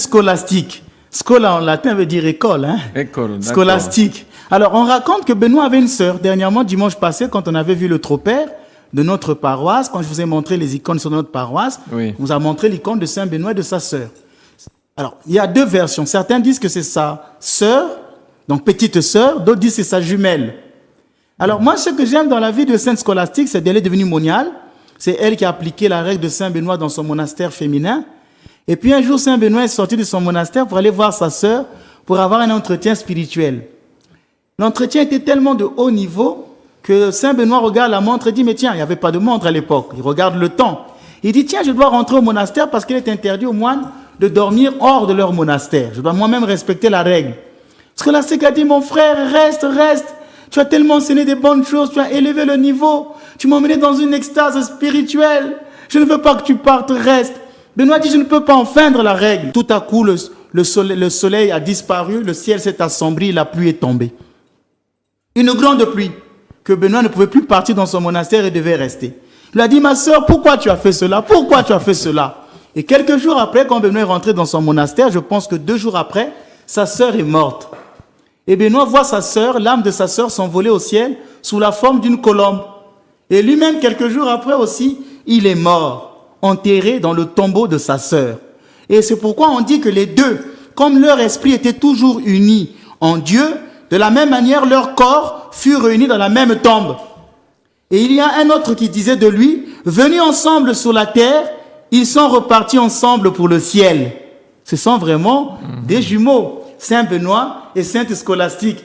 Scolastique. Scola en latin veut dire école. Hein? École, Scolastique. Alors, on raconte que Benoît avait une sœur. Dernièrement, dimanche passé, quand on avait vu le tropère de notre paroisse, quand je vous ai montré les icônes sur notre paroisse, Oui. on vous a montré l'icône de Saint Benoît et de sa sœur. Alors, il y a deux versions. Certains disent que c'est sa sœur, donc petite sœur, d'autres disent que c'est sa jumelle. Alors, moi, ce que j'aime dans la vie de Sainte Scolastique, c'est qu'elle est devenue moniale. C'est elle qui a appliqué la règle de Saint Benoît dans son monastère féminin. Et puis un jour, Saint Benoît est sorti de son monastère pour aller voir sa sœur pour avoir un entretien spirituel. L'entretien était tellement de haut niveau que Saint Benoît regarde la montre et dit « Mais tiens, il n'y avait pas de montre à l'époque. » Il regarde le temps. Il dit « Tiens, je dois rentrer au monastère parce qu'il est interdit aux moines de dormir hors de leur monastère. Je dois moi-même respecter la règle. » Scolastique a dit « Mon frère, reste, reste. Tu as tellement enseigné des bonnes choses, tu as élevé le niveau. Tu m'as emmené dans une extase spirituelle. Je ne veux pas que tu partes, reste. » Benoît dit « Je ne peux pas enfreindre la règle. » Tout à coup, le soleil a disparu, le ciel s'est assombri, la pluie est tombée. Une grande pluie, que Benoît ne pouvait plus partir dans son monastère et devait rester. Il lui a dit « Ma sœur, pourquoi tu as fait cela? Pourquoi tu as fait cela ?» Et quelques jours après, quand Benoît est rentré dans son monastère, je pense que 2 jours après, sa sœur est morte. Et Benoît voit sa sœur, l'âme de sa sœur s'envoler au ciel sous la forme d'une colombe. Et lui-même, quelques jours après aussi, il est mort, enterré dans le tombeau de sa sœur. Et c'est pourquoi on dit que les deux, comme leur esprit était toujours unis en Dieu, de la même manière, leurs corps furent réunis dans la même tombe. Et il y a un autre qui disait de lui, venus ensemble sur la terre, ils sont repartis ensemble pour le ciel. Ce sont vraiment des jumeaux, Saint Benoît et Sainte Scolastique.